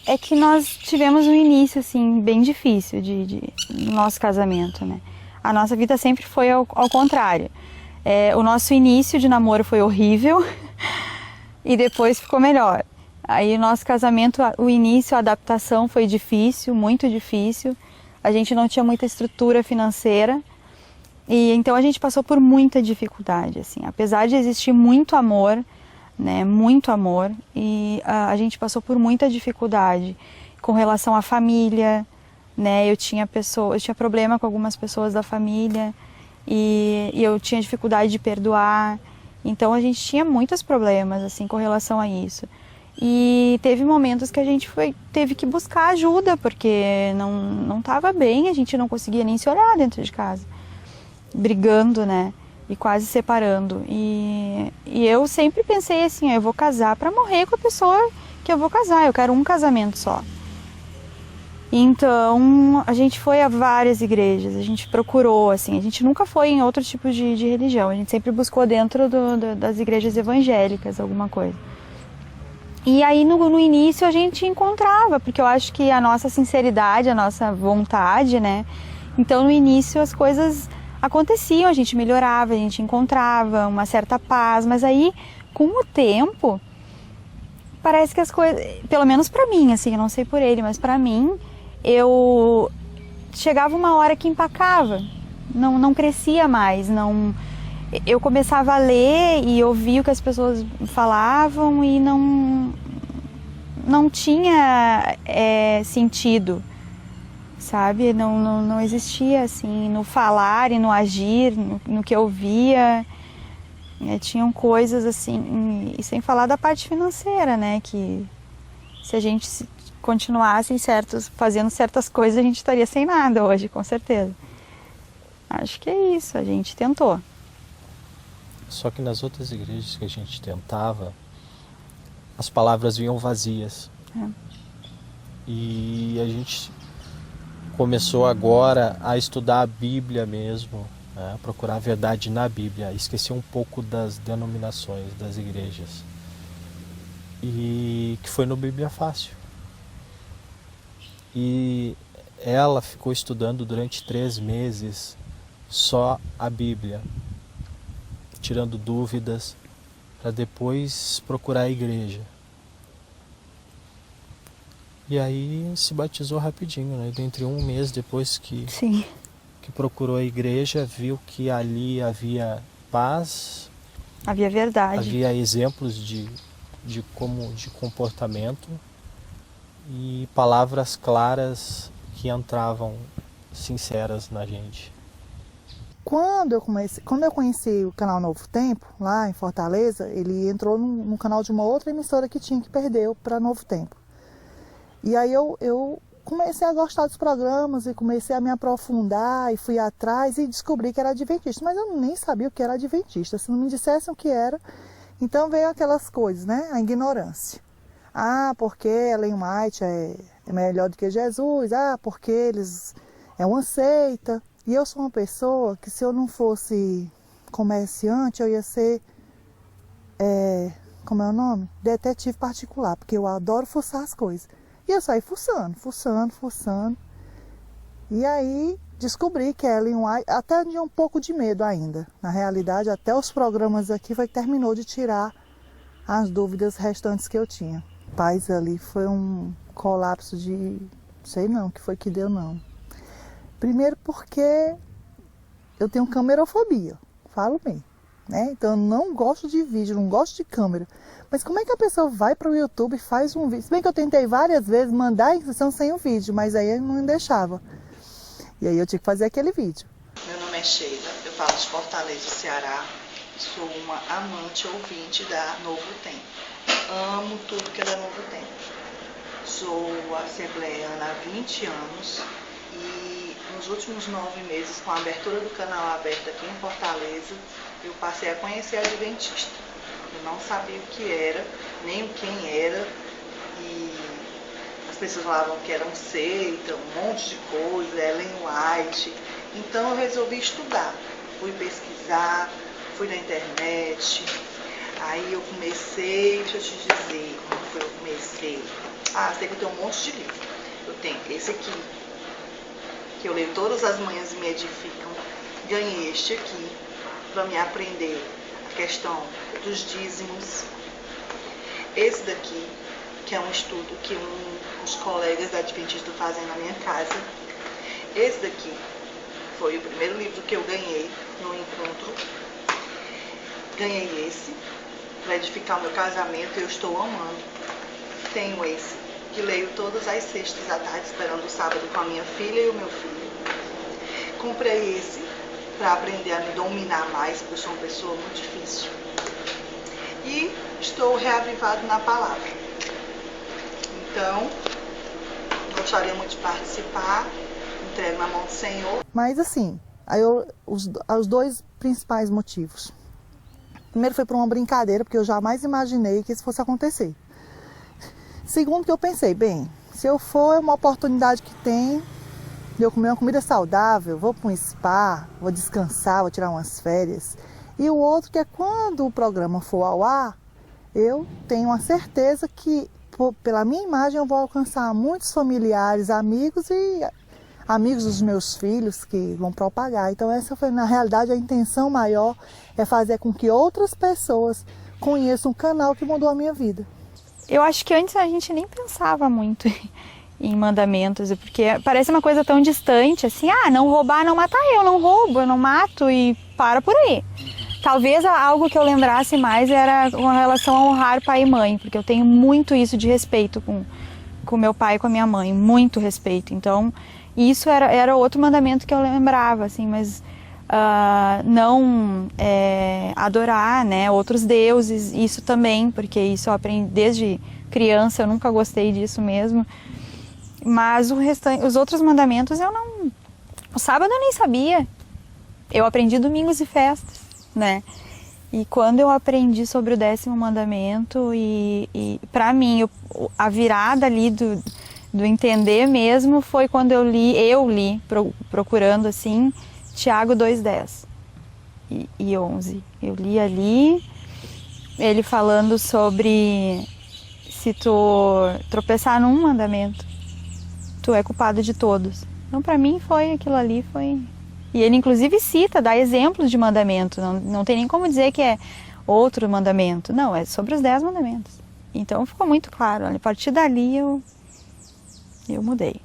É que nós tivemos um início, assim, bem difícil no nosso casamento, né? A nossa vida sempre foi ao contrário. O nosso início de namoro foi horrível e depois ficou melhor. Aí o nosso casamento, o início, a adaptação foi difícil, muito difícil. A gente não tinha muita estrutura financeira e então a gente passou por muita dificuldade, assim. Apesar de existir muito amor, né, muito amor, e a gente passou por muita dificuldade com relação à família, né? Eu tinha problema com algumas pessoas da família e eu tinha dificuldade de perdoar. Então a gente tinha muitos problemas assim com relação a isso. E teve momentos que a gente teve que buscar ajuda porque não estava bem, a gente não conseguia nem se olhar dentro de casa, brigando, né? E quase separando. E eu sempre pensei assim, eu vou casar para morrer com a pessoa que eu vou casar, eu quero um casamento só. Então a gente foi a várias igrejas, a gente procurou, assim, a gente nunca foi em outro tipo de religião, a gente sempre buscou dentro das igrejas evangélicas alguma coisa. E aí no início a gente encontrava, porque eu acho que a nossa sinceridade, a nossa vontade, né? Então no início as coisas aconteciam, a gente melhorava, a gente encontrava uma certa paz, mas aí com o tempo parece que as coisas, pelo menos pra mim, assim, eu não sei por ele, mas pra mim, chegava uma hora que empacava, não crescia mais, eu começava a ler e ouvir o que as pessoas falavam e não tinha sentido, sabe? Não existia assim no falar e no agir, no que eu via. Tinham coisas assim, e sem falar da parte financeira, né? Que se a gente continuasse fazendo certas coisas, a gente estaria sem nada hoje, com certeza. Acho que é isso, a gente tentou. Só que nas outras igrejas que a gente tentava, as palavras vinham vazias. E a gente começou agora a estudar a Bíblia mesmo, né? Procurar a verdade na Bíblia, esquecer um pouco das denominações, das igrejas. E que foi no Bíblia Fácil. E ela ficou estudando durante 3 meses só a Bíblia, tirando dúvidas, para depois procurar a igreja. E aí se batizou rapidinho, né? Dentre um mês depois que procurou a igreja, viu que ali havia paz, havia verdade, havia exemplos de comportamento e palavras claras que entravam sinceras na gente. Quando eu conheci o canal Novo Tempo, lá em Fortaleza, ele entrou no canal de uma outra emissora que tinha, que perdeu para Novo Tempo. E aí eu comecei a gostar dos programas e comecei a me aprofundar e fui atrás e descobri que era adventista. Mas eu nem sabia o que era adventista, se não me dissessem o que era. Então veio aquelas coisas, né? A ignorância. Ah, porque Ellen White é melhor do que Jesus. Ah, porque eles é uma seita. E eu sou uma pessoa que, se eu não fosse comerciante, eu ia ser, como é o nome? Detetive particular, porque eu adoro fuçar as coisas. E eu saí fuçando. E aí descobri que Ellen White, até tinha um pouco de medo ainda. Na realidade, até os programas aqui foi que terminou de tirar as dúvidas restantes que eu tinha. Paz, ali foi um colapso de, sei não, o que foi que deu não. Primeiro porque eu tenho camerofobia, falo bem, né? Então eu não gosto de vídeo, não gosto de câmera. Mas como é que a pessoa vai para o YouTube e faz um vídeo? Se bem que eu tentei várias vezes mandar a instrução sem o vídeo, mas aí eu não deixava. E aí eu tinha que fazer aquele vídeo. Meu nome é Sheila, eu falo de Fortaleza, Ceará. Sou uma amante ouvinte da Novo Tempo. Amo tudo que é da Novo Tempo. Sou assembleiana há 20 anos e nos últimos 9 meses, com a abertura do canal aberto aqui em Fortaleza, eu passei a conhecer a Adventista. Eu não sabia o que era, nem quem era, e as pessoas falavam que era um seita, um monte de coisa, Ellen White. Então eu resolvi estudar, fui pesquisar, fui na internet, aí eu comecei, deixa eu te dizer, que eu comecei? Sei que eu tenho um monte de livro. Eu tenho esse aqui, que eu leio todas as manhãs e me edificam. Ganhei este aqui, para me aprender a questão dos dízimos. Esse daqui, que é um estudo que os colegas da Adventista fazem na minha casa. Esse daqui foi o primeiro livro que eu ganhei no encontro. Ganhei esse para edificar o meu casamento e eu estou amando. Tenho esse que leio todas as sextas à tarde, esperando o sábado com a minha filha e o meu filho. Comprei esse para aprender a me dominar mais, porque eu sou uma pessoa muito difícil. E estou reavivado na palavra. Então, gostaria muito de participar, entrego na mão do Senhor. Mas assim, os dois principais motivos. Primeiro foi por uma brincadeira, porque eu jamais imaginei que isso fosse acontecer. Segundo, que eu pensei, bem, se eu for, é uma oportunidade que tem de eu comer uma comida saudável, vou para um spa, vou descansar, vou tirar umas férias. E o outro que é quando o programa for ao ar, eu tenho a certeza que, pela minha imagem, eu vou alcançar muitos familiares, amigos e amigos dos meus filhos que vão propagar. Então essa foi, na realidade, a intenção maior, é fazer com que outras pessoas conheçam um canal que mudou a minha vida. Eu acho que antes a gente nem pensava muito em mandamentos, porque parece uma coisa tão distante, assim, não roubar, não matar, eu não roubo, eu não mato e para por aí. Talvez algo que eu lembrasse mais era com relação a honrar pai e mãe, porque eu tenho muito isso de respeito com meu pai e com a minha mãe, muito respeito. Então, isso era outro mandamento que eu lembrava, assim, mas não adorar, né, outros deuses, isso também, porque isso eu aprendi desde criança, eu nunca gostei disso mesmo. Mas os outros mandamentos o sábado eu nem sabia. Eu aprendi domingos e festas, né? E quando eu aprendi sobre o 10º mandamento e para mim a virada ali do entender mesmo foi quando eu li procurando assim Tiago 2:10 e 11. Eu li ali ele falando sobre se tu tropeçar num mandamento, tu é culpado de todos. Então para mim foi aquilo ali, foi... E ele inclusive cita, dá exemplos de mandamento, não tem nem como dizer que é outro mandamento. Não, é sobre os 10 mandamentos. Então ficou muito claro, olha, a partir dali eu mudei.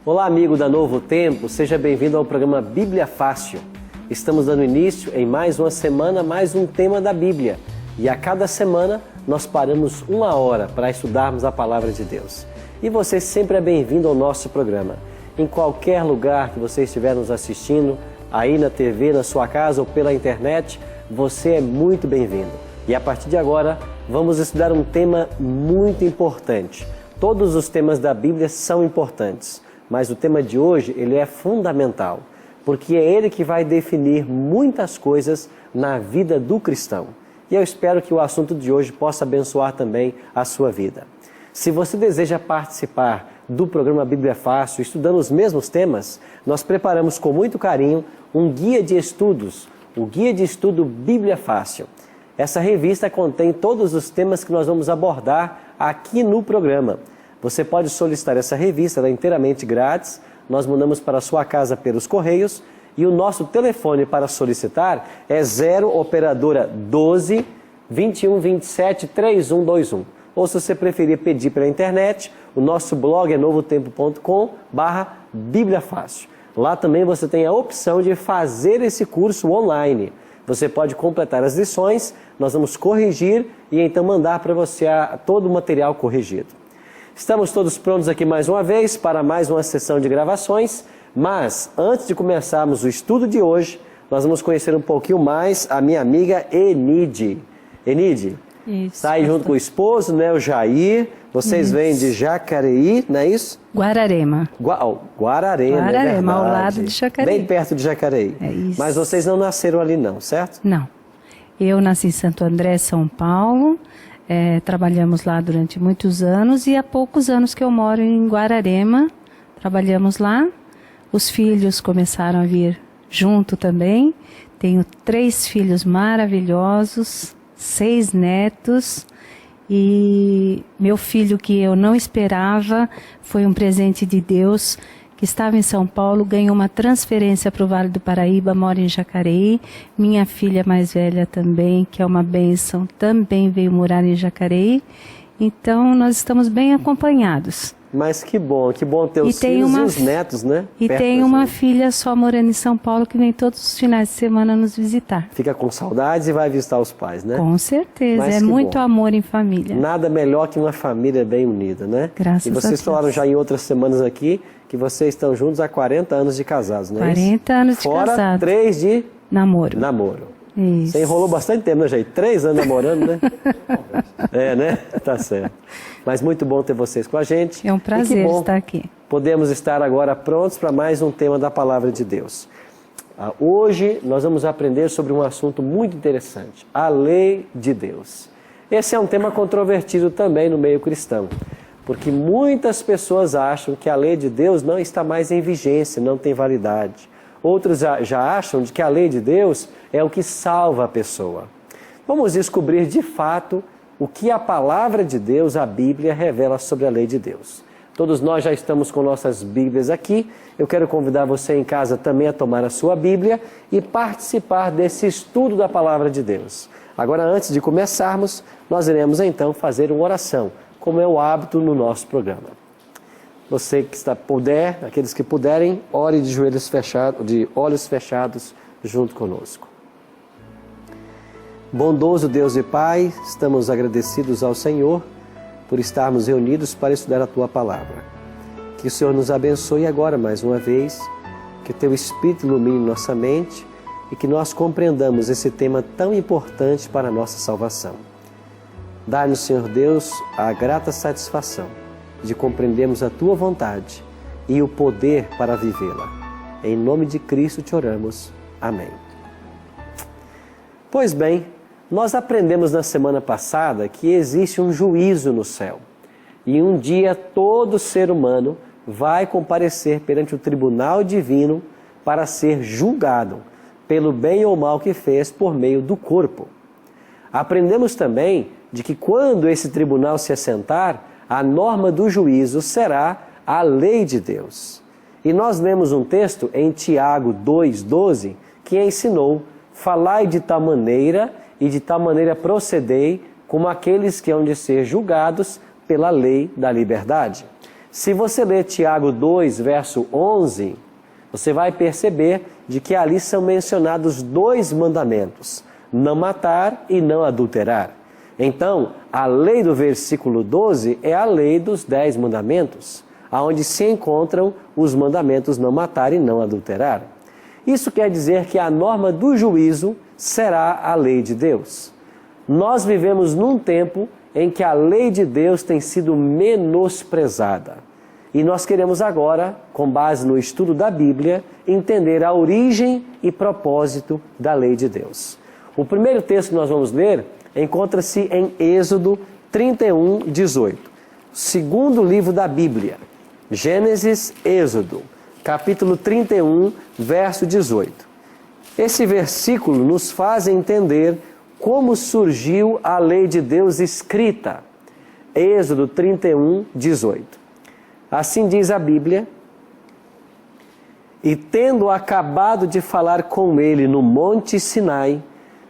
Olá, amigo da Novo Tempo, seja bem-vindo ao programa Bíblia Fácil. Estamos dando início em mais uma semana, mais um tema da Bíblia. E a cada semana nós paramos 1 hora para estudarmos a Palavra de Deus. E você sempre é bem-vindo ao nosso programa. Em qualquer lugar que você estiver nos assistindo, aí na TV, na sua casa ou pela internet, você é muito bem-vindo. E a partir de agora, vamos estudar um tema muito importante. Todos os temas da Bíblia são importantes. Mas o tema de hoje, ele é fundamental, porque é ele que vai definir muitas coisas na vida do cristão. E eu espero que o assunto de hoje possa abençoar também a sua vida. Se você deseja participar do programa Bíblia Fácil, estudando os mesmos temas, nós preparamos com muito carinho um guia de estudos, o Guia de Estudo Bíblia Fácil. Essa revista contém todos os temas que nós vamos abordar aqui no programa. Você pode solicitar essa revista, ela é inteiramente grátis. Nós mandamos para a sua casa pelos correios e o nosso telefone para solicitar é 0 operadora 12 21 27 3121. Ou se você preferir pedir pela internet, o nosso blog é novotempo.com/Bíblia Fácil. Lá também você tem a opção de fazer esse curso online. Você pode completar as lições, nós vamos corrigir e então mandar para você todo o material corrigido. Estamos todos prontos aqui mais uma vez para mais uma sessão de gravações, mas antes de começarmos o estudo de hoje, nós vamos conhecer um pouquinho mais a minha amiga Enide. Enide, Isso, Está aí junto com o esposo, né, o Jair. Vocês vêm de Jacareí, não é isso? Guararema. Guararema, é Guararema, ao verdade. lado de Jacareí. Bem perto de Jacareí. É isso. Mas vocês não nasceram ali não, certo? Não. Eu nasci em Santo André, São Paulo. Trabalhamos lá durante muitos anos e há poucos anos que eu moro em Guararema. Trabalhamos lá. Os filhos começaram a vir junto também. Tenho 3 filhos maravilhosos, 6 netos. E meu filho, que eu não esperava, foi um presente de Deus, que estava em São Paulo, ganhou uma transferência para o Vale do Paraíba, mora em Jacareí. Minha filha mais velha também, que é uma bênção, também veio morar em Jacareí. Então nós estamos bem acompanhados. Mas que bom ter os filhos e os netos, né? E perto tem da uma gente. filha só morando em São Paulo que vem todos os finais de semana nos visitar. Fica com saudades e vai visitar os pais, né? Com certeza, Mas é que muito bom. amor em família. Nada melhor que uma família bem unida, né? Graças E a vocês Deus. falaram já em outras semanas aqui que vocês estão juntos há 40 anos de casados, não é 40 isso? anos de Fora casado. 3 de Namoro. namoro. Isso. Você enrolou bastante tempo, né, Jair? 3 anos namorando, né? Né? Tá certo. Mas muito bom ter vocês com a gente. É um E que prazer bom estar aqui. podemos estar agora prontos para mais um tema da Palavra de Deus. Hoje nós vamos aprender sobre um assunto muito interessante, a lei de Deus. Esse é um tema controvertido também no meio cristão, porque muitas pessoas acham que a lei de Deus não está mais em vigência, não tem validade. Outros já acham que a lei de Deus é o que salva a pessoa. Vamos descobrir de fato o que a Palavra de Deus, a Bíblia, revela sobre a lei de Deus. Todos nós já estamos com nossas Bíblias aqui. Eu quero convidar você em casa também a tomar a sua Bíblia e participar desse estudo da Palavra de Deus. Agora, antes de começarmos, nós iremos então fazer uma oração, como é o hábito no nosso programa. Você que puder, aqueles que puderem, ore de joelhos fechados, de olhos fechados, junto conosco. Bondoso Deus e Pai, estamos agradecidos ao Senhor por estarmos reunidos para estudar a Tua Palavra. Que o Senhor nos abençoe agora mais uma vez, que o Teu Espírito ilumine nossa mente e que nós compreendamos esse tema tão importante para a nossa salvação. Dá-nos, Senhor Deus, a grata satisfação de compreendermos a Tua vontade e o poder para vivê-la. Em nome de Cristo te oramos. Amém. Pois bem, nós aprendemos na semana passada que existe um juízo no céu. E um dia todo ser humano vai comparecer perante o tribunal divino para ser julgado pelo bem ou mal que fez por meio do corpo. Aprendemos também de que quando esse tribunal se assentar, a norma do juízo será a lei de Deus. E nós lemos um texto em Tiago 2,12 que ensinou: falai de tal maneira e de tal maneira procedei como aqueles que hão de ser julgados pela lei da liberdade. Se você ler Tiago 2, verso 11, você vai perceber de que ali são mencionados 2 mandamentos: não matar e não adulterar. Então, a lei do versículo 12 é a lei dos 10 mandamentos, onde se encontram os mandamentos não matar e não adulterar. Isso quer dizer que a norma do juízo será a lei de Deus. Nós vivemos num tempo em que a lei de Deus tem sido menosprezada. E nós queremos agora, com base no estudo da Bíblia, entender a origem e propósito da lei de Deus. O primeiro texto que nós vamos ler encontra-se em Êxodo 31, 18. Segundo livro da Bíblia, Gênesis, Êxodo, capítulo 31, verso 18. Esse versículo nos faz entender como surgiu a lei de Deus escrita. Êxodo 31, 18. Assim diz a Bíblia: e tendo acabado de falar com ele no monte Sinai,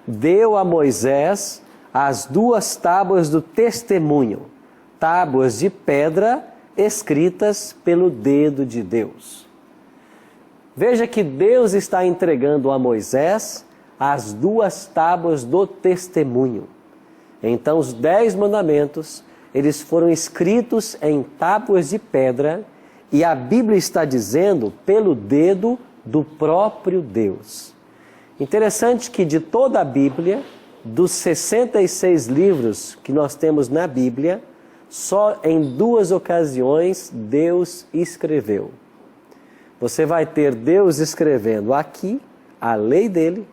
deu a Moisés as 2 tábuas do testemunho, tábuas de pedra escritas pelo dedo de Deus. Veja que Deus está entregando a Moisés as 2 tábuas do testemunho. Então os 10 mandamentos, eles foram escritos em tábuas de pedra e a Bíblia está dizendo pelo dedo do próprio Deus. Interessante que de toda a Bíblia, dos 66 livros que nós temos na Bíblia, só em 2 ocasiões Deus escreveu. Você vai ter Deus escrevendo aqui, a lei dele.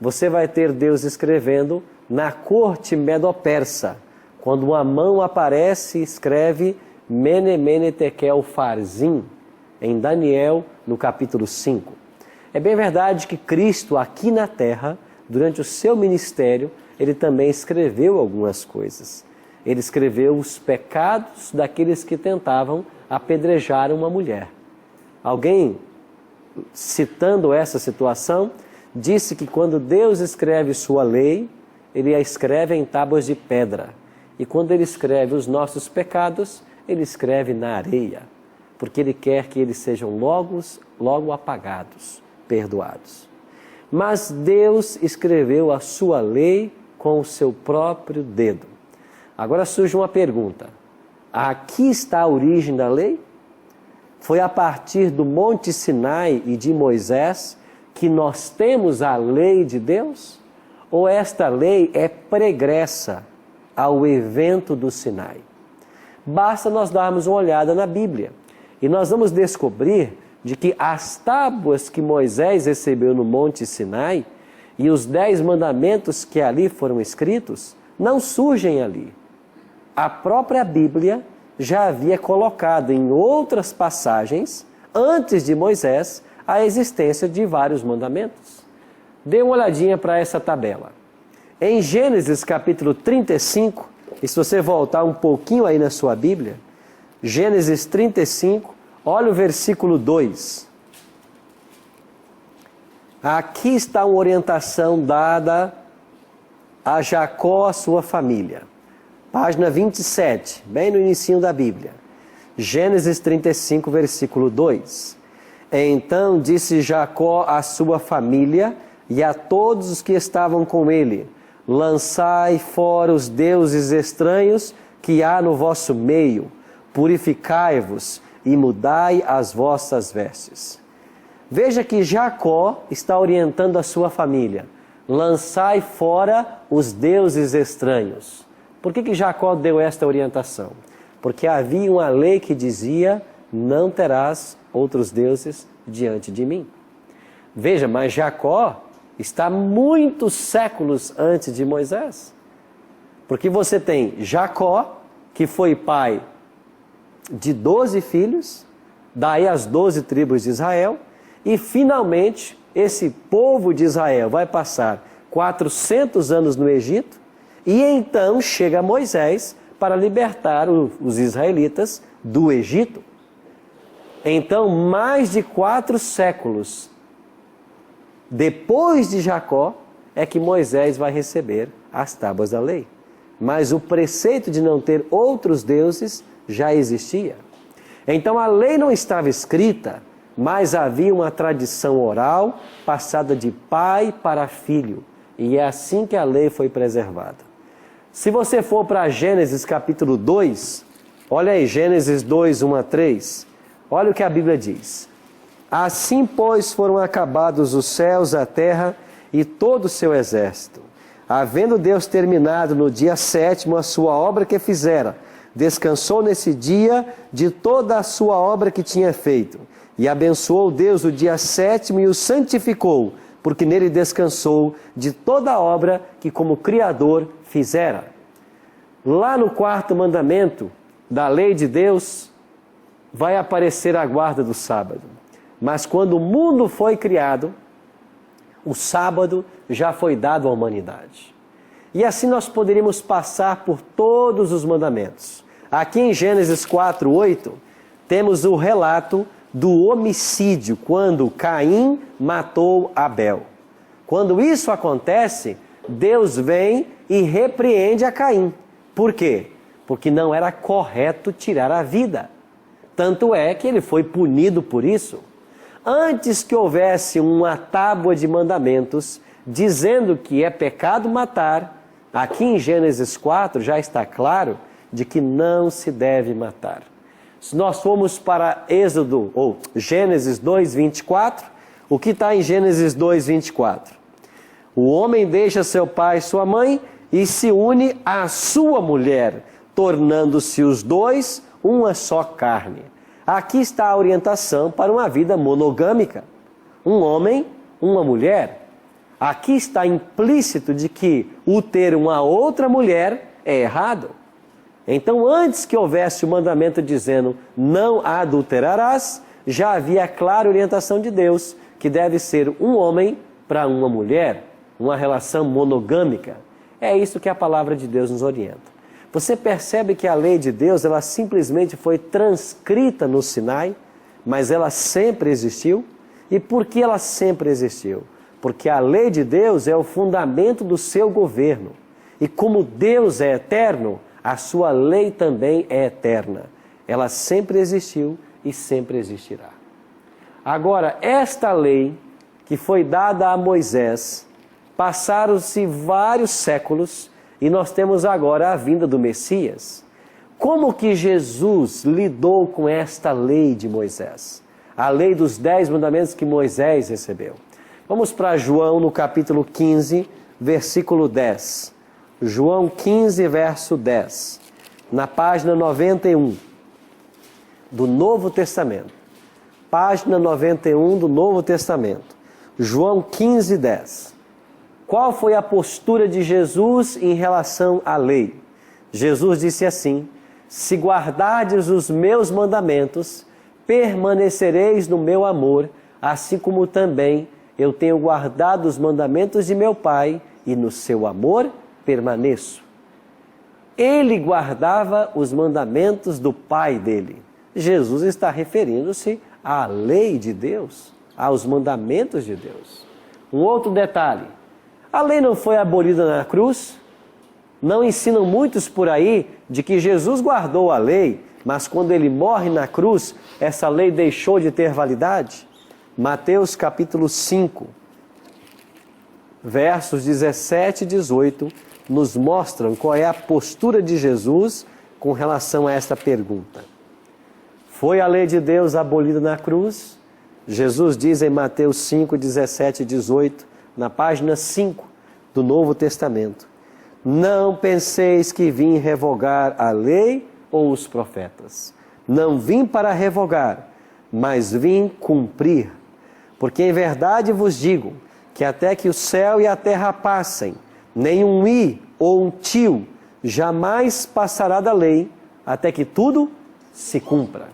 Você vai ter Deus escrevendo na corte medo-persa, quando uma mão aparece e escreve Mene, Mene, Tekel, Farzim, em Daniel, no capítulo 5. É bem verdade que Cristo, aqui na terra, durante o seu ministério, ele também escreveu algumas coisas. Ele escreveu os pecados daqueles que tentavam apedrejar uma mulher. Alguém, citando essa situação, disse que quando Deus escreve sua lei, ele a escreve em tábuas de pedra. E quando ele escreve os nossos pecados, ele escreve na areia, porque ele quer que eles sejam logo apagados, perdoados. Mas Deus escreveu a sua lei com o seu próprio dedo. Agora surge uma pergunta. Aqui está a origem da lei? Foi a partir do Monte Sinai e de Moisés que nós temos a lei de Deus? Ou esta lei é pregressa ao evento do Sinai? Basta nós darmos uma olhada na Bíblia e nós vamos descobrir de que as tábuas que Moisés recebeu no Monte Sinai e os 10 mandamentos que ali foram escritos não surgem ali. A própria Bíblia já havia colocado em outras passagens, antes de Moisés, a existência de vários mandamentos. Dê uma olhadinha para essa tabela. Em Gênesis capítulo 35, e se você voltar um pouquinho aí na sua Bíblia, Gênesis 35, olha o versículo 2. Aqui está uma orientação dada a Jacó, a sua família. Página 27, bem no início da Bíblia. Gênesis 35, versículo 2. Então disse Jacó à sua família e a todos os que estavam com ele: lançai fora os deuses estranhos que há no vosso meio, purificai-vos e mudai as vossas vestes. Veja que Jacó está orientando a sua família: lançai fora os deuses estranhos. Por que Jacó deu esta orientação? Porque havia uma lei que dizia: não terás outros deuses diante de mim. Veja, mas Jacó está muitos séculos antes de Moisés. Porque você tem Jacó, que foi pai de 12 filhos, daí as 12 tribos de Israel, e finalmente esse povo de Israel vai passar 400 anos no Egito, e então chega Moisés para libertar os israelitas do Egito. Então, mais de 4 séculos depois de Jacó é que Moisés vai receber as tábuas da lei. Mas o preceito de não ter outros deuses já existia. Então a lei não estava escrita, mas havia uma tradição oral passada de pai para filho. E é assim que a lei foi preservada. Se você for para Gênesis capítulo 2, olha aí, Gênesis 2, 1 a 3, olha o que a Bíblia diz. Assim, pois, foram acabados os céus, a terra e todo o seu exército. Havendo Deus terminado no dia 7º a sua obra que fizera, descansou nesse dia de toda a sua obra que tinha feito. E abençoou Deus o dia 7º e o santificou, porque nele descansou de toda a obra que como Criador fizera. Lá no 4º mandamento da lei de Deus, vai aparecer a guarda do sábado. Mas quando o mundo foi criado, o sábado já foi dado à humanidade. E assim nós poderíamos passar por todos os mandamentos. Aqui em Gênesis 4:8, temos o relato do homicídio, quando Caim matou Abel. Quando isso acontece, Deus vem e repreende a Caim. Por quê? Porque não era correto tirar a vida. Tanto é que ele foi punido por isso. Antes que houvesse uma tábua de mandamentos dizendo que é pecado matar, aqui em Gênesis 4 já está claro de que não se deve matar. Se nós formos para Êxodo, ou Gênesis 2:24, o que está em Gênesis 2:24? O homem deixa seu pai e sua mãe e se une à sua mulher, tornando-se os dois uma só carne. Aqui está a orientação para uma vida monogâmica. Um homem, uma mulher. Aqui está implícito de que o ter uma outra mulher é errado. Então, antes que houvesse o mandamento dizendo não adulterarás, já havia a clara orientação de Deus que deve ser um homem para uma mulher, uma relação monogâmica. É isso que a palavra de Deus nos orienta. Você percebe que a lei de Deus, ela simplesmente foi transcrita no Sinai, mas ela sempre existiu? E por que ela sempre existiu? Porque a lei de Deus é o fundamento do seu governo. E como Deus é eterno, a sua lei também é eterna. Ela sempre existiu e sempre existirá. Agora, esta lei que foi dada a Moisés, passaram-se vários séculos e nós temos agora a vinda do Messias. Como que Jesus lidou com esta lei de Moisés? A lei dos 10 mandamentos que Moisés recebeu. Vamos para João no capítulo 15, versículo 10. João 15, verso 10. Na página 91 do Novo Testamento. Página 91 do Novo Testamento. João 15, 10. Qual foi a postura de Jesus em relação à lei? Jesus disse assim: se guardardes os meus mandamentos, permanecereis no meu amor, assim como também eu tenho guardado os mandamentos de meu Pai, e no seu amor permaneço. Ele guardava os mandamentos do Pai dele. Jesus está referindo-se à lei de Deus, aos mandamentos de Deus. Um outro detalhe: a lei não foi abolida na cruz. Não ensinam muitos por aí de que Jesus guardou a lei, mas quando ele morre na cruz, essa lei deixou de ter validade? Mateus capítulo 5, versos 17 e 18, nos mostram qual é a postura de Jesus com relação a esta pergunta. Foi a lei de Deus abolida na cruz? Jesus diz em Mateus 5, 17 e 18, na página 5 do Novo Testamento: não penseis que vim revogar a lei ou os profetas. Não vim para revogar, mas vim cumprir. Porque em verdade vos digo que até que o céu e a terra passem, nem um i ou um tio jamais passará da lei, até que tudo se cumpra.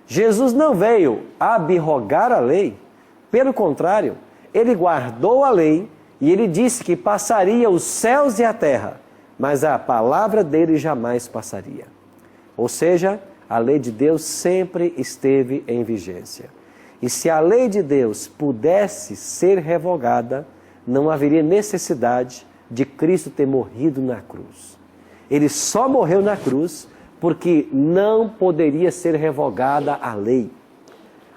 Jesus não veio abrogar a lei. Pelo contrário, ele guardou a lei e ele disse que passaria os céus e a terra, mas a palavra dele jamais passaria. Ou seja, a lei de Deus sempre esteve em vigência. E se a lei de Deus pudesse ser revogada, não haveria necessidade de Cristo ter morrido na cruz. Ele só morreu na cruz porque não poderia ser revogada a lei.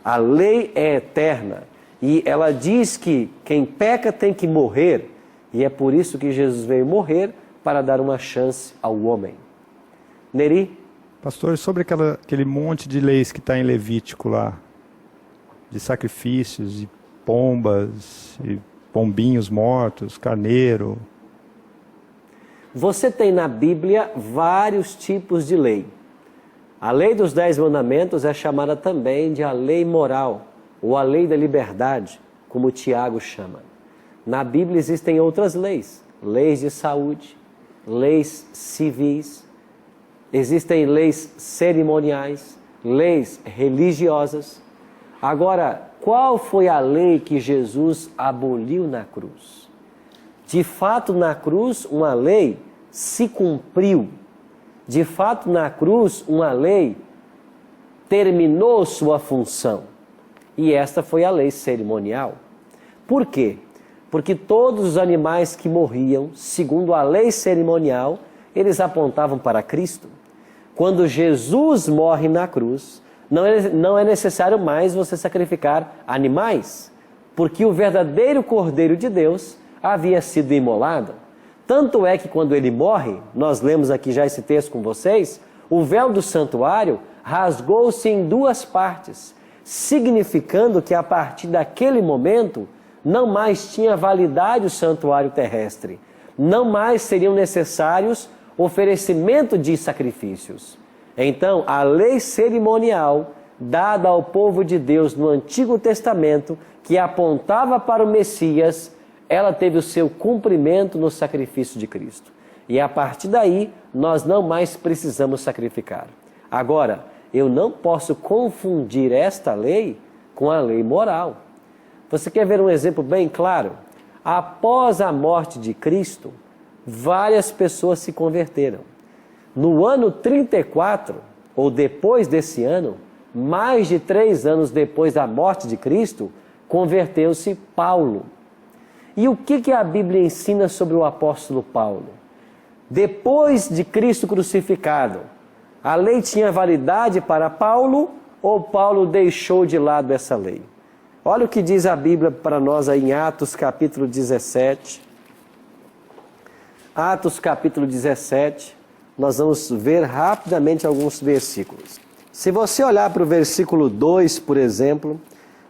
A lei é eterna e ela diz que quem peca tem que morrer, e é por isso que Jesus veio morrer, para dar uma chance ao homem. Neri? Pastor, sobre aquele monte de leis que está em Levítico lá, de sacrifícios, e pombas, e pombinhos mortos, carneiro. Você tem na Bíblia vários tipos de lei. A lei dos 10 mandamentos é chamada também de a lei moral, ou a lei da liberdade, como Tiago chama. Na Bíblia existem outras leis, leis de saúde, leis civis, existem leis cerimoniais, leis religiosas. Agora, qual foi a lei que Jesus aboliu na cruz? De fato, na cruz, uma lei se cumpriu. De fato, na cruz, uma lei terminou sua função. E esta foi a lei cerimonial. Por quê? Porque todos os animais que morriam, segundo a lei cerimonial, eles apontavam para Cristo. Quando Jesus morre na cruz, não é necessário mais você sacrificar animais, porque o verdadeiro Cordeiro de Deus havia sido imolado. Tanto é que quando ele morre, nós lemos aqui já esse texto com vocês, o véu do santuário rasgou-se em 2 partes, significando que a partir daquele momento não mais tinha validade o santuário terrestre. Não mais seriam necessários oferecimento de sacrifícios. Então, a lei cerimonial dada ao povo de Deus no Antigo Testamento, que apontava para o Messias, ela teve o seu cumprimento no sacrifício de Cristo. E a partir daí, nós não mais precisamos sacrificar. Agora, eu não posso confundir esta lei com a lei moral. Você quer ver um exemplo bem claro? Após a morte de Cristo, várias pessoas se converteram. No ano 34, ou depois desse ano, mais de 3 anos depois da morte de Cristo, converteu-se Paulo. E o que a Bíblia ensina sobre o apóstolo Paulo? Depois de Cristo crucificado, a lei tinha validade para Paulo ou Paulo deixou de lado essa lei? Olha o que diz a Bíblia para nós aí em Atos capítulo 17. Atos capítulo 17, nós vamos ver rapidamente alguns versículos. Se você olhar para o versículo 2, por exemplo,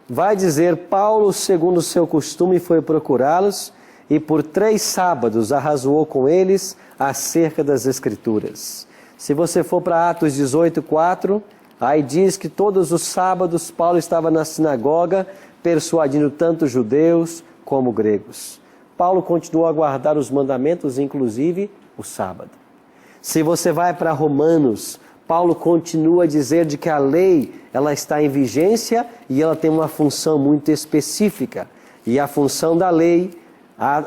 vai dizer: Paulo, segundo o seu costume, foi procurá-los e por 3 sábados arrazoou com eles acerca das Escrituras. Se você for para Atos 18:4, aí diz que todos os sábados Paulo estava na sinagoga persuadindo tanto judeus como gregos. Paulo continuou a guardar os mandamentos, inclusive o sábado. Se você vai para Romanos, Paulo continua a dizer de que a lei ela está em vigência e ela tem uma função muito específica. E a função da lei,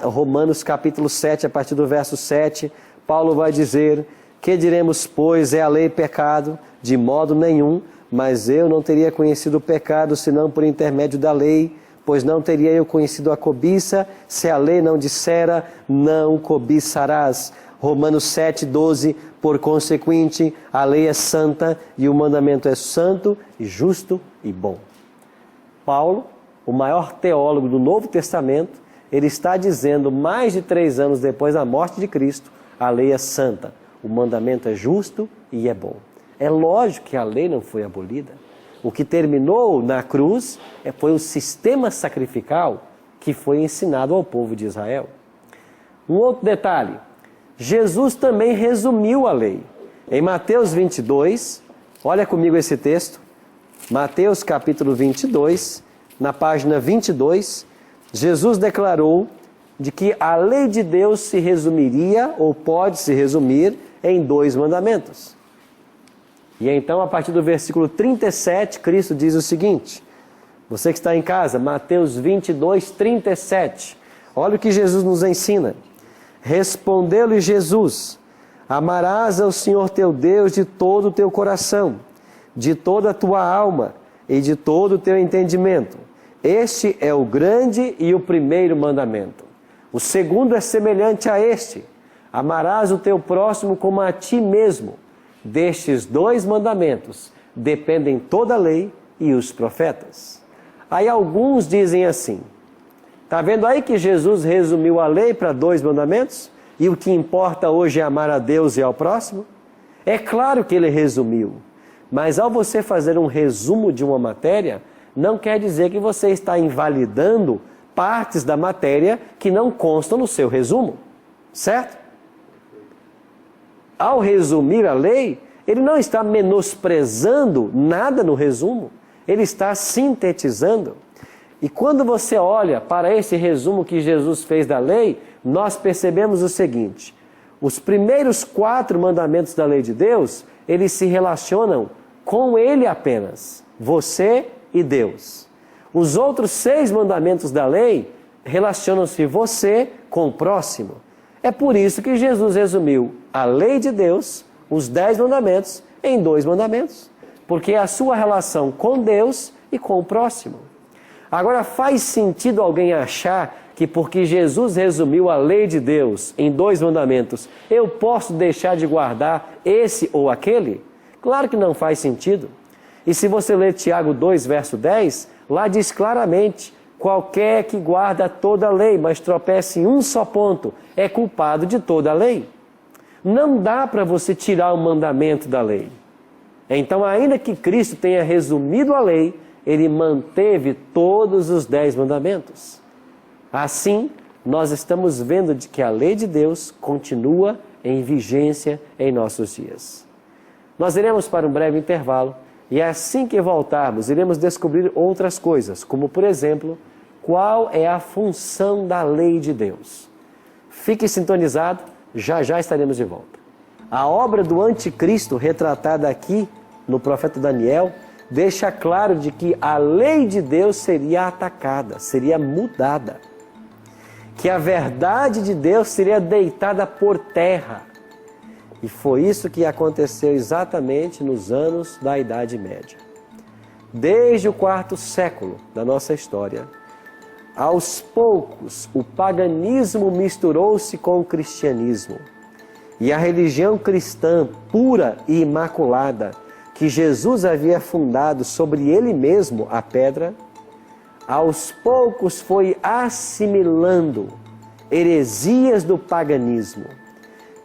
Romanos capítulo 7, a partir do verso 7, Paulo vai dizer: que diremos, pois, é a lei pecado? De modo nenhum, mas eu não teria conhecido o pecado senão por intermédio da lei, pois não teria eu conhecido a cobiça, se a lei não dissera, não cobiçarás. Romanos 7, 12, por consequente, a lei é santa e o mandamento é santo, e justo e bom. Paulo, o maior teólogo do Novo Testamento, ele está dizendo, mais de 3 anos depois da morte de Cristo, a lei é santa, o mandamento é justo e é bom. É lógico que a lei não foi abolida. O que terminou na cruz foi o sistema sacrificial que foi ensinado ao povo de Israel. Um outro detalhe, Jesus também resumiu a lei. Em Mateus 22, olha comigo esse texto, Mateus capítulo 22, na página 22, Jesus declarou de que a lei de Deus se resumiria, ou pode se resumir, em 2 mandamentos. E então, a partir do versículo 37, Cristo diz o seguinte, você que está em casa, Mateus 22, 37, olha o que Jesus nos ensina. Respondeu-lhe Jesus: amarás ao Senhor teu Deus de todo o teu coração, de toda a tua alma e de todo o teu entendimento. Este é o grande e o primeiro mandamento. O segundo é semelhante a este: amarás o teu próximo como a ti mesmo. Destes 2 mandamentos dependem toda a lei e os profetas. Aí alguns dizem assim, está vendo aí que Jesus resumiu a lei para 2 mandamentos? E o que importa hoje é amar a Deus e ao próximo? É claro que ele resumiu, mas ao você fazer um resumo de uma matéria, não quer dizer que você está invalidando partes da matéria que não constam no seu resumo, certo? Ao resumir a lei, ele não está menosprezando nada no resumo, ele está sintetizando. E quando você olha para esse resumo que Jesus fez da lei, nós percebemos o seguinte: os primeiros 4 mandamentos da lei de Deus, eles se relacionam com ele apenas, você e Deus. Os outros 6 mandamentos da lei relacionam-se você com o próximo. É por isso que Jesus resumiu a lei de Deus, os 10 mandamentos, em 2 mandamentos. Porque é a sua relação com Deus e com o próximo. Agora, faz sentido alguém achar que porque Jesus resumiu a lei de Deus em 2 mandamentos, eu posso deixar de guardar esse ou aquele? Claro que não faz sentido. E se você ler Tiago 2, verso 10, lá diz claramente: qualquer que guarda toda a lei, mas tropeça em um só ponto, é culpado de toda a lei. Não dá para você tirar o mandamento da lei. Então, ainda que Cristo tenha resumido a lei, ele manteve todos os 10 mandamentos. Assim, nós estamos vendo de que a lei de Deus continua em vigência em nossos dias. Nós iremos para um breve intervalo e assim que voltarmos, iremos descobrir outras coisas, como por exemplo, qual é a função da lei de Deus. Fique sintonizado, já já estaremos de volta. A obra do anticristo retratada aqui no profeta Daniel deixa claro de que a lei de Deus seria atacada, seria mudada. Que a verdade de Deus seria deitada por terra. E foi isso que aconteceu exatamente nos anos da Idade Média. Desde o quarto século da nossa história, aos poucos o paganismo misturou-se com o cristianismo. E a religião cristã pura e imaculada, que Jesus havia fundado sobre ele mesmo a pedra, aos poucos foi assimilando heresias do paganismo.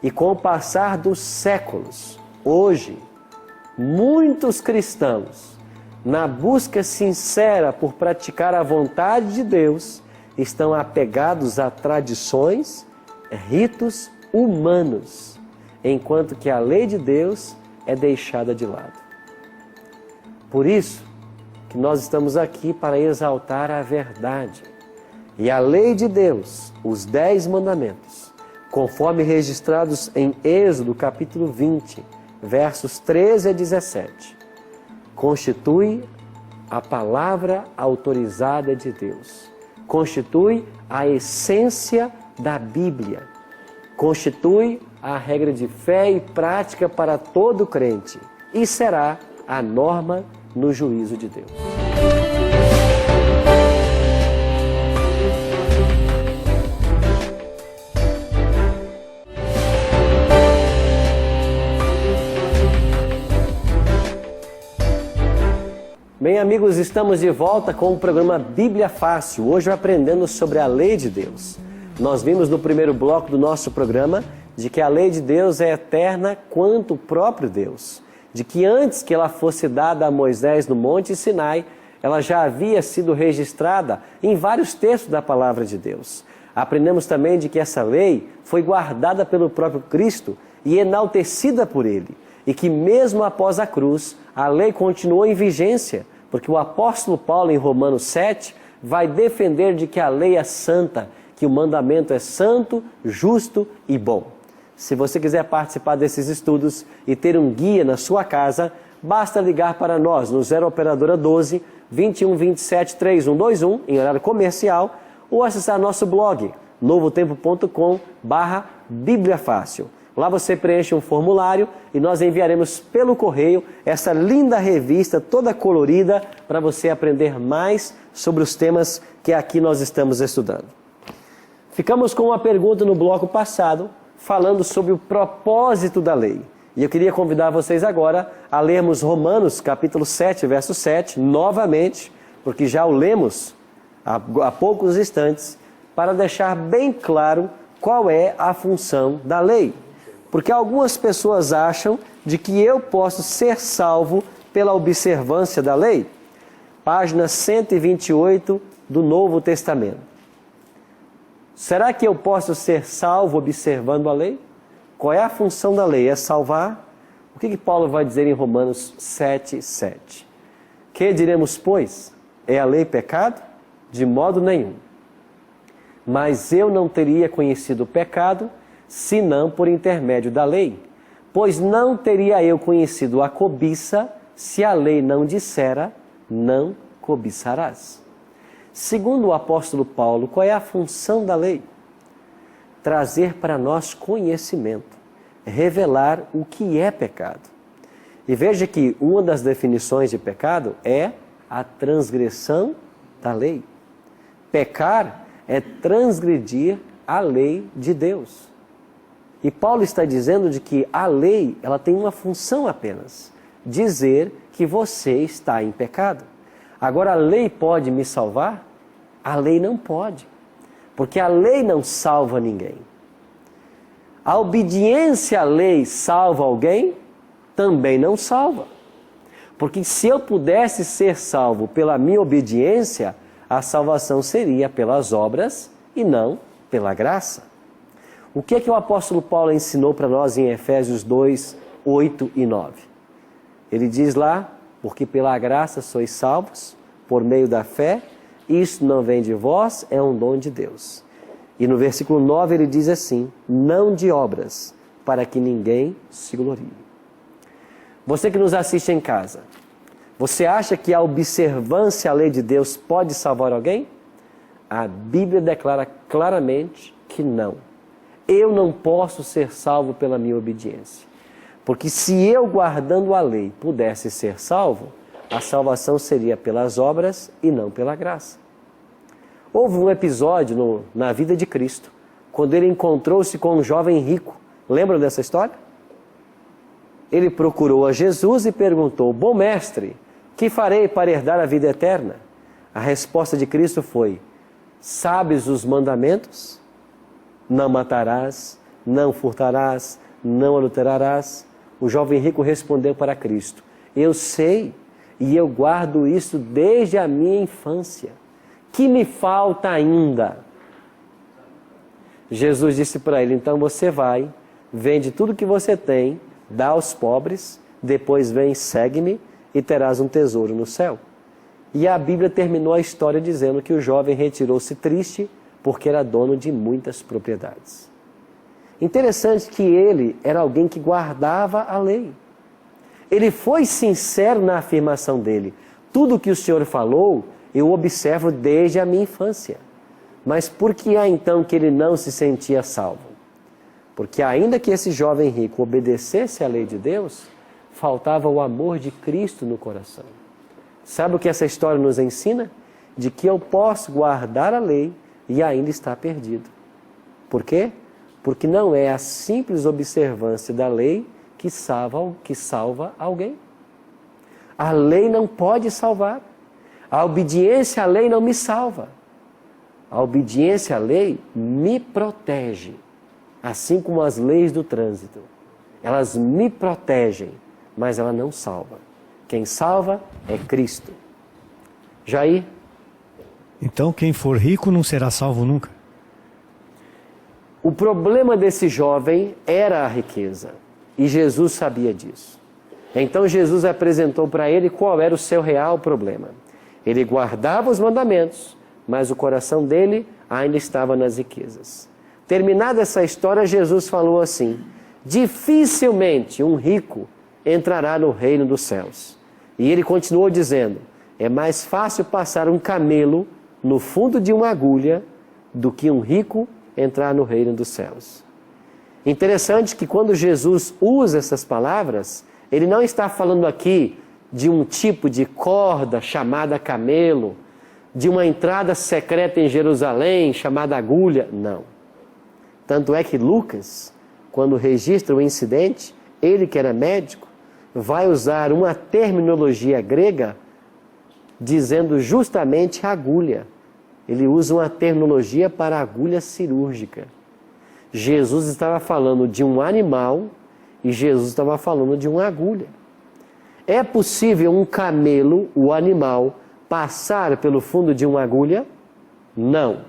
E com o passar dos séculos, hoje, muitos cristãos, na busca sincera por praticar a vontade de Deus, estão apegados a tradições, ritos humanos, enquanto que a lei de Deus é deixada de lado. Por isso que nós estamos aqui para exaltar a verdade. E a lei de Deus, os 10 mandamentos, conforme registrados em Êxodo capítulo 20, versos 13 a 17, constitui a palavra autorizada de Deus, constitui a essência da Bíblia, constitui a regra de fé e prática para todo crente e será a norma no juízo de Deus. Bem, amigos, estamos de volta com o programa Bíblia Fácil, hoje aprendendo sobre a lei de Deus. Nós vimos no primeiro bloco do nosso programa de que a lei de Deus é eterna quanto o próprio Deus, de que antes que ela fosse dada a Moisés no Monte Sinai, ela já havia sido registrada em vários textos da palavra de Deus. Aprendemos também de que essa lei foi guardada pelo próprio Cristo e enaltecida por ele, e que mesmo após a cruz, a lei continuou em vigência, porque o apóstolo Paulo, em Romanos 7, vai defender de que a lei é santa, que o mandamento é santo, justo e bom. Se você quiser participar desses estudos e ter um guia na sua casa, basta ligar para nós no 0 Operadora 12 21 27 3121 em horário comercial ou acessar nosso blog novotempo.com/bibliafácil. Lá você preenche um formulário e nós enviaremos pelo correio essa linda revista toda colorida para você aprender mais sobre os temas que aqui nós estamos estudando. Ficamos com uma pergunta no bloco passado, falando sobre o propósito da lei. E eu queria convidar vocês agora a lermos Romanos capítulo 7, verso 7, novamente, porque já o lemos há poucos instantes, para deixar bem claro qual é a função da lei. Porque algumas pessoas acham de que eu posso ser salvo pela observância da lei. Página 128 do Novo Testamento. Será que eu posso ser salvo observando a lei? Qual é a função da lei? É salvar? O que Paulo vai dizer em Romanos 7, 7? Que diremos, pois? É a lei pecado? De modo nenhum. Mas eu não teria conhecido o pecado, senão por intermédio da lei. Pois não teria eu conhecido a cobiça, se a lei não dissera, não cobiçarás. Segundo o apóstolo Paulo, qual é a função da lei? Trazer para nós conhecimento, revelar o que é pecado. E veja que uma das definições de pecado é a transgressão da lei. Pecar é transgredir a lei de Deus. E Paulo está dizendo de que a lei, ela tem uma função apenas, dizer que você está em pecado. Agora, a lei pode me salvar? A lei não pode, porque a lei não salva ninguém. A obediência à lei salva alguém? Também não salva. Porque se eu pudesse ser salvo pela minha obediência, a salvação seria pelas obras e não pela graça. O que é que o apóstolo Paulo ensinou para nós em Efésios 2, 8 e 9? Ele diz lá, porque pela graça sois salvos, por meio da fé, isso não vem de vós, é um dom de Deus. E no versículo 9 ele diz assim, não de obras, para que ninguém se glorie. Você que nos assiste em casa, você acha que a observância à lei de Deus pode salvar alguém? A Bíblia declara claramente que não. Eu não posso ser salvo pela minha obediência. Porque se eu, guardando a lei, pudesse ser salvo, a salvação seria pelas obras e não pela graça. Houve um episódio na vida de Cristo, quando ele encontrou-se com um jovem rico. Lembram dessa história? Ele procurou a Jesus e perguntou, bom mestre, que farei para herdar a vida eterna? A resposta de Cristo foi, sabes os mandamentos? Não matarás, não furtarás, não adulterarás. O jovem rico respondeu para Cristo, eu sei e eu guardo isso desde a minha infância. Que me falta ainda? Jesus disse para ele, então você vai, vende tudo que você tem, dá aos pobres, depois vem, segue-me e terás um tesouro no céu. E a Bíblia terminou a história dizendo que o jovem retirou-se triste porque era dono de muitas propriedades. Interessante que ele era alguém que guardava a lei. Ele foi sincero na afirmação dele. Tudo que o Senhor falou, eu observo desde a minha infância. Mas por que é então que ele não se sentia salvo? Porque ainda que esse jovem rico obedecesse à lei de Deus, faltava o amor de Cristo no coração. Sabe o que essa história nos ensina? De que eu posso guardar a lei e ainda estar perdido. Por quê? Porque não é a simples observância da lei que salva alguém. A lei não pode salvar. A obediência à lei não me salva. A obediência à lei me protege. Assim como as leis do trânsito. Elas me protegem, mas ela não salva. Quem salva é Cristo. Jair? Então quem for rico não será salvo nunca? O problema desse jovem era a riqueza. E Jesus sabia disso. Então Jesus apresentou para ele qual era o seu real problema. Ele guardava os mandamentos, mas o coração dele ainda estava nas riquezas. Terminada essa história, Jesus falou assim, dificilmente um rico entrará no reino dos céus. E ele continuou dizendo, é mais fácil passar um camelo no fundo de uma agulha do que um rico entrar no reino dos céus. Interessante que quando Jesus usa essas palavras, ele não está falando aqui de um tipo de corda chamada camelo, de uma entrada secreta em Jerusalém chamada agulha, não. Tanto é que Lucas, quando registra o incidente, ele que era médico, vai usar uma terminologia grega dizendo justamente agulha. Ele usa uma terminologia para agulha cirúrgica. Jesus estava falando de um animal e Jesus estava falando de uma agulha. É possível um camelo, o animal, passar pelo fundo de uma agulha? Não.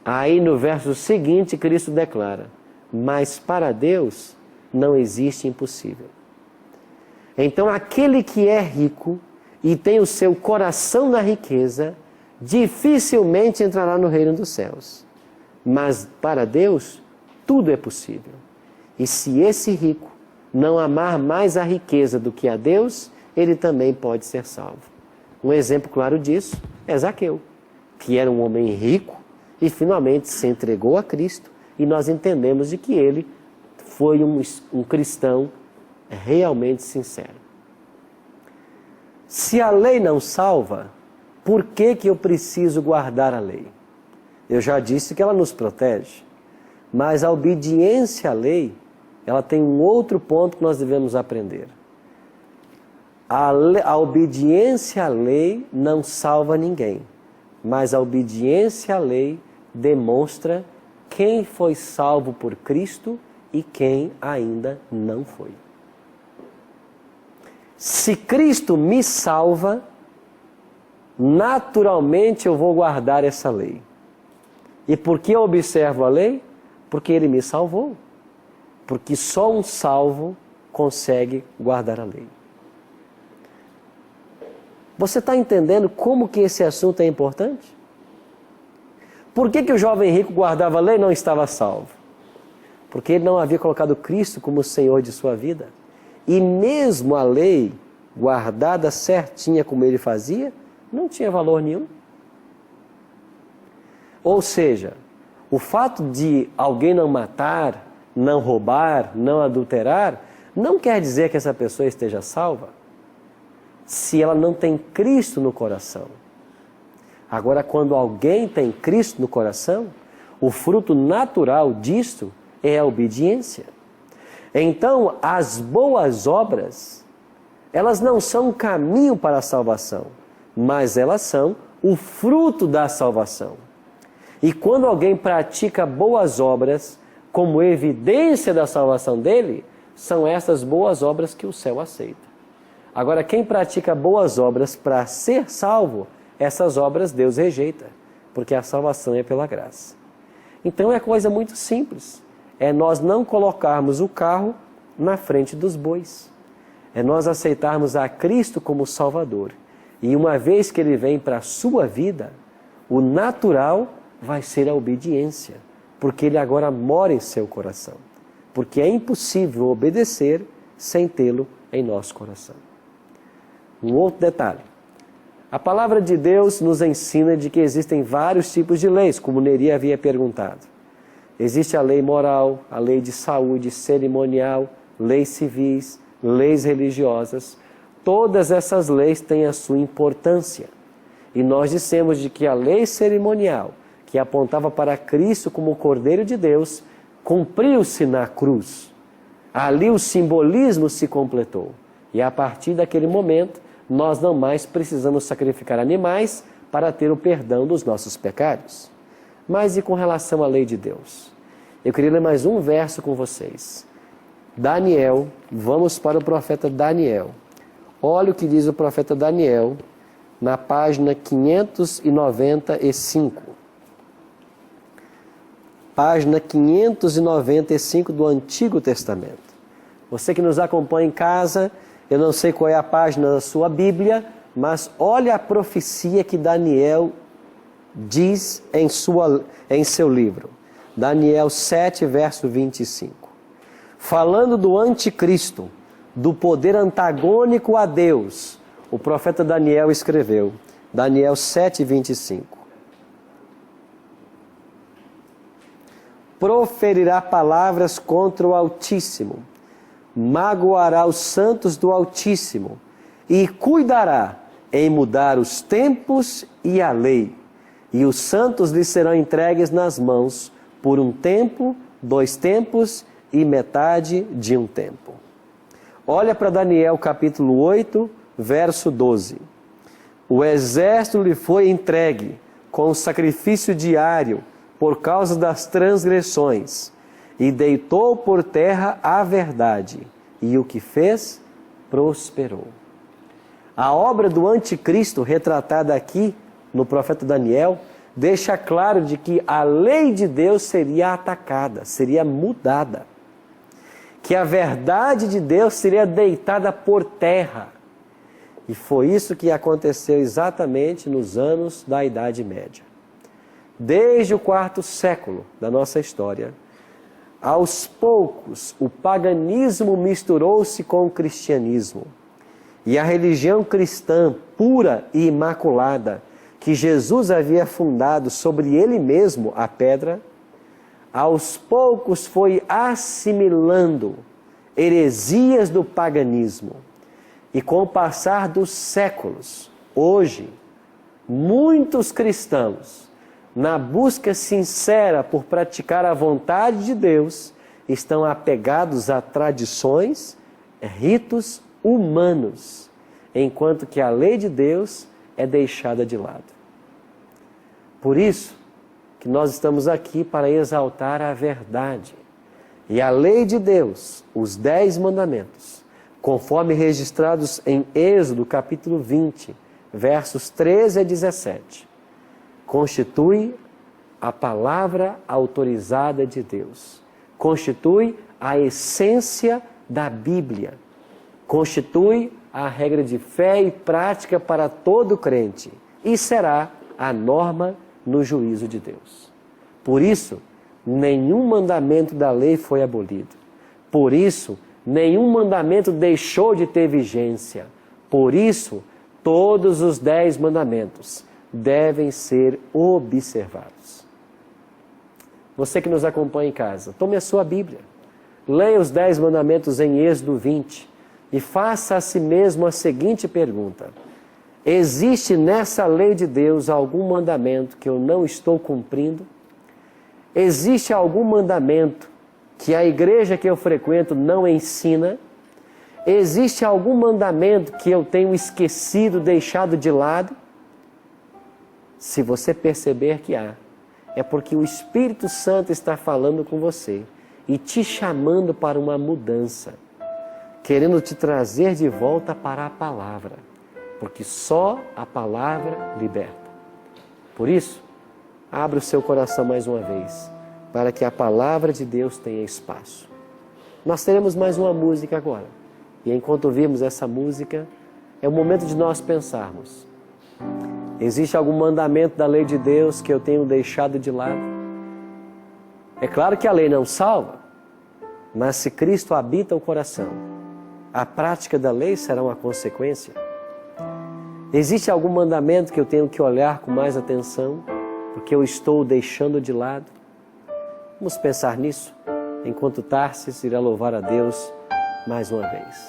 Aí no verso seguinte Cristo declara, mas para Deus não existe impossível. Então aquele que é rico e tem o seu coração na riqueza, dificilmente entrará no reino dos céus. Mas para Deus tudo é possível. E se esse rico não amar mais a riqueza do que a Deus, ele também pode ser salvo. Um exemplo claro disso é Zaqueu, que era um homem rico e finalmente se entregou a Cristo, e nós entendemos de que ele foi um cristão realmente sincero. Se a lei não salva, por que eu preciso guardar a lei? Eu já disse que ela nos protege, mas a obediência à lei, ela tem um outro ponto que nós devemos aprender. A obediência à lei não salva ninguém, mas a obediência à lei demonstra quem foi salvo por Cristo e quem ainda não foi. Se Cristo me salva, naturalmente eu vou guardar essa lei. E por que eu observo a lei? Porque Ele me salvou. Porque só um salvo consegue guardar a lei. Você está entendendo como que esse assunto é importante? Por que o jovem rico guardava a lei e não estava salvo? Porque ele não havia colocado Cristo como Senhor de sua vida. E mesmo a lei, guardada certinha como ele fazia, não tinha valor nenhum. Ou seja, o fato de alguém não matar, não roubar, não adulterar, não quer dizer que essa pessoa esteja salva, se ela não tem Cristo no coração. Agora, quando alguém tem Cristo no coração, o fruto natural disto é a obediência. Então, as boas obras, elas não são um caminho para a salvação, mas elas são o fruto da salvação. E quando alguém pratica boas obras como evidência da salvação dele, são essas boas obras que o céu aceita. Agora, quem pratica boas obras para ser salvo, essas obras Deus rejeita, porque a salvação é pela graça. Então é coisa muito simples, é nós não colocarmos o carro na frente dos bois, é nós aceitarmos a Cristo como Salvador. E uma vez que Ele vem para a sua vida, o natural vai ser a obediência, porque Ele agora mora em seu coração, porque é impossível obedecer sem tê-lo em nosso coração. Um outro detalhe, a palavra de Deus nos ensina de que existem vários tipos de leis, como Neri havia perguntado. Existe a lei moral, a lei de saúde, cerimonial, leis civis, leis religiosas. Todas essas leis têm a sua importância. E nós dissemos de que a lei cerimonial, que apontava para Cristo como o Cordeiro de Deus, cumpriu-se na cruz. Ali o simbolismo se completou. E a partir daquele momento, nós não mais precisamos sacrificar animais para ter o perdão dos nossos pecados. Mas e com relação à lei de Deus? Eu queria ler mais um verso com vocês. Daniel, vamos para o profeta Daniel. Olha o que diz o profeta Daniel na página 595. Página 595 do Antigo Testamento. Você que nos acompanha em casa, eu não sei qual é a página da sua Bíblia, mas olha a profecia que Daniel diz em seu livro. Daniel 7, verso 25. Falando do anticristo, do poder antagônico a Deus, o profeta Daniel escreveu, Daniel 7, 25. Proferirá palavras contra o Altíssimo, magoará os santos do Altíssimo e cuidará em mudar os tempos e a lei. E os santos lhe serão entregues nas mãos por um tempo, 2 tempos e metade de um tempo. Olha para Daniel capítulo 8, verso 12. O exército lhe foi entregue com o sacrifício diário por causa das transgressões, e deitou por terra a verdade, e o que fez, prosperou. A obra do anticristo, retratada aqui no profeta Daniel, deixa claro de que a lei de Deus seria atacada, seria mudada. Que a verdade de Deus seria deitada por terra. E foi isso que aconteceu exatamente nos anos da Idade Média. Desde o 4º século da nossa história, aos poucos, o paganismo misturou-se com o cristianismo. E a religião cristã, pura e imaculada, que Jesus havia fundado sobre ele mesmo a pedra, aos poucos foi assimilando heresias do paganismo. E com o passar dos séculos, hoje, muitos cristãos, na busca sincera por praticar a vontade de Deus, estão apegados a tradições, ritos humanos, enquanto que a lei de Deus é deixada de lado. Por isso que nós estamos aqui para exaltar a verdade. E a lei de Deus, os 10 mandamentos, conforme registrados em Êxodo capítulo 20, versos 13 a 17, constitui a palavra autorizada de Deus. Constitui a essência da Bíblia. Constitui a regra de fé e prática para todo crente e será a norma no juízo de Deus. Por isso, nenhum mandamento da lei foi abolido. Por isso, nenhum mandamento deixou de ter vigência. Por isso, todos os 10 mandamentos devem ser observados. Você que nos acompanha em casa, tome a sua Bíblia, leia os 10 mandamentos em Êxodo 20 e faça a si mesmo a seguinte pergunta: existe nessa lei de Deus algum mandamento que eu não estou cumprindo? Existe algum mandamento que a igreja que eu frequento não ensina? Existe algum mandamento que eu tenho esquecido, deixado de lado? Se você perceber que há, é porque o Espírito Santo está falando com você e te chamando para uma mudança, querendo te trazer de volta para a palavra, porque só a palavra liberta. Por isso, abra o seu coração mais uma vez, para que a palavra de Deus tenha espaço. Nós teremos mais uma música agora, e enquanto ouvimos essa música, é o momento de nós pensarmos: existe algum mandamento da lei de Deus que eu tenho deixado de lado? É claro que a lei não salva, mas se Cristo habita o coração, a prática da lei será uma consequência. Existe algum mandamento que eu tenho que olhar com mais atenção, porque eu estou deixando de lado? Vamos pensar nisso, enquanto Tarsis irá louvar a Deus mais uma vez.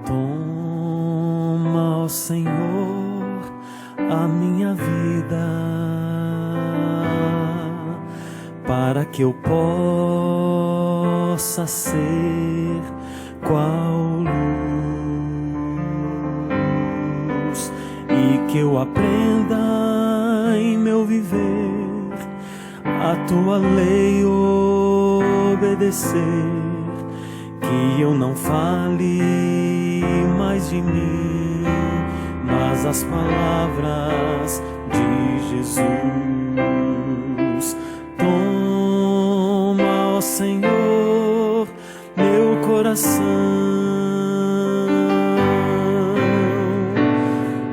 Toma, ó Senhor, a minha vida, para que eu possa ser qual luz, e que eu aprenda em meu viver a tua lei obedecer, que eu não fale mais de mim, mas as palavras de Jesus. Toma, ó Senhor, meu coração,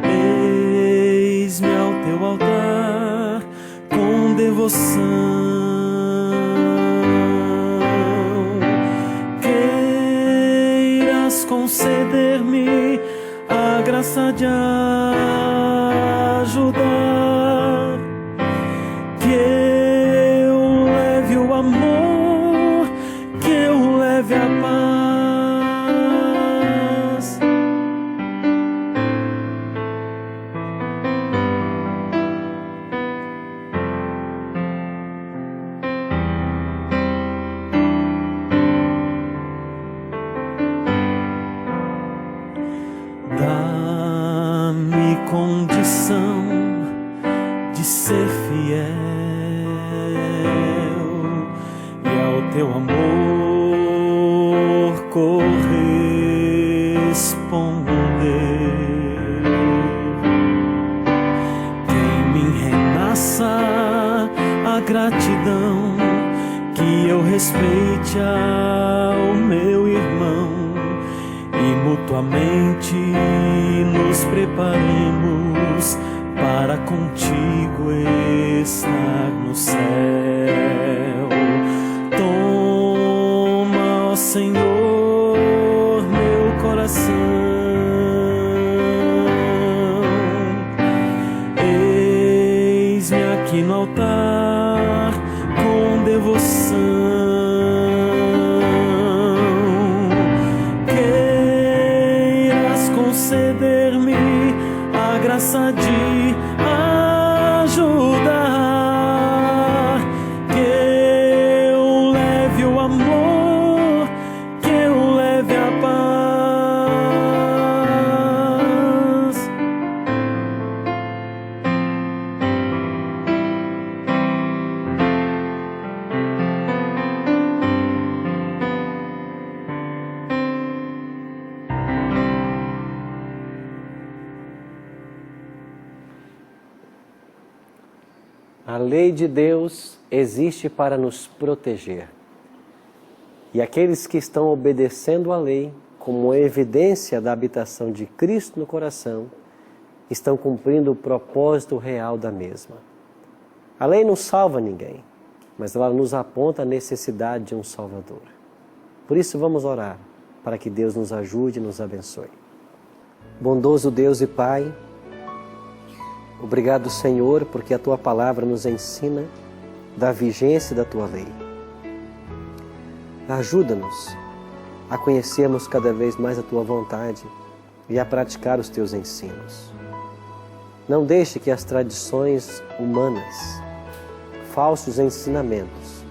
eis-me ao teu altar com devoção. Queiras conceder-me a graça de ajudar, que eu leve o amor, que eu leve a paz. Dá-me condição de ser fiel e ao teu amor corresponder. Que em mim renasça a gratidão, que eu respeite ao meu irmão e mutuamente nos preparemos para contigo estar no céu. Toma, ó Senhor, meu coração, eis-me aqui no altar com devoção. Queiras conceder-me a graça de ajudar, que eu leve o amor, que eu leve a paz. A lei de Deus existe para nos proteger. E aqueles que estão obedecendo à lei, como evidência da habitação de Cristo no coração, estão cumprindo o propósito real da mesma. A lei não salva ninguém, mas ela nos aponta a necessidade de um Salvador. Por isso vamos orar, para que Deus nos ajude e nos abençoe. Bondoso Deus e Pai, obrigado, Senhor, porque a Tua palavra nos ensina da vigência da Tua lei. Ajuda-nos a conhecermos cada vez mais a Tua vontade e a praticar os Teus ensinos. Não deixe que as tradições humanas, falsos ensinamentos,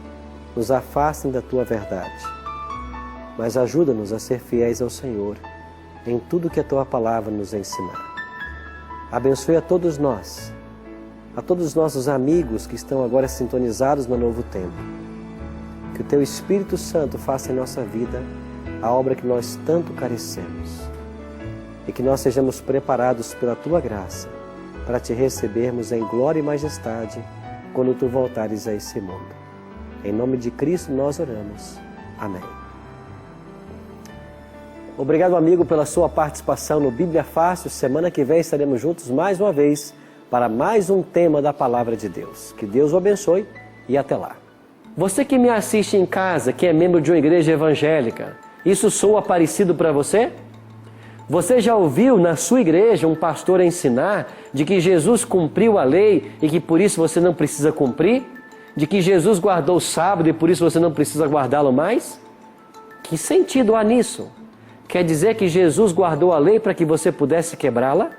nos afastem da Tua verdade, mas ajuda-nos a ser fiéis ao Senhor em tudo que a Tua palavra nos ensinar. Abençoe a todos nós, a todos os nossos amigos que estão agora sintonizados no novo tempo. Que o Teu Espírito Santo faça em nossa vida a obra que nós tanto carecemos. E que nós sejamos preparados pela Tua graça para Te recebermos em glória e majestade quando Tu voltares a esse mundo. Em nome de Cristo nós oramos. Amém. Obrigado, amigo, pela sua participação no Bíblia Fácil. Semana que vem estaremos juntos mais uma vez para mais um tema da Palavra de Deus. Que Deus o abençoe e até lá. Você que me assiste em casa, que é membro de uma igreja evangélica, isso soa parecido para você? Você já ouviu na sua igreja um pastor ensinar de que Jesus cumpriu a lei e que por isso você não precisa cumprir? De que Jesus guardou o sábado e por isso você não precisa guardá-lo mais? Que sentido há nisso? Quer dizer que Jesus guardou a lei para que você pudesse quebrá-la?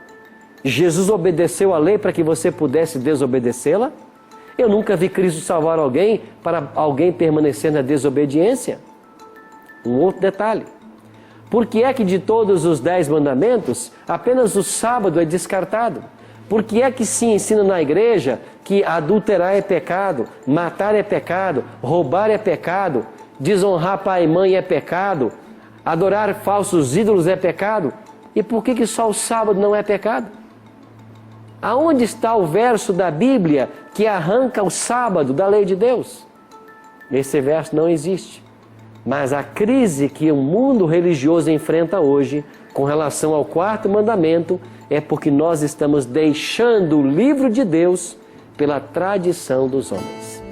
Jesus obedeceu a lei para que você pudesse desobedecê-la? Eu nunca vi Cristo salvar alguém para alguém permanecer na desobediência. Um outro detalhe. Por que é que de todos os 10 mandamentos, apenas o sábado é descartado? Por que é que se ensina na igreja que adulterar é pecado, matar é pecado, roubar é pecado, desonrar pai e mãe é pecado, adorar falsos ídolos é pecado? E por que só o sábado não é pecado? Aonde está o verso da Bíblia que arranca o sábado da lei de Deus? Esse verso não existe. Mas a crise que o mundo religioso enfrenta hoje com relação ao 4º mandamento é porque nós estamos deixando o livro de Deus pela tradição dos homens.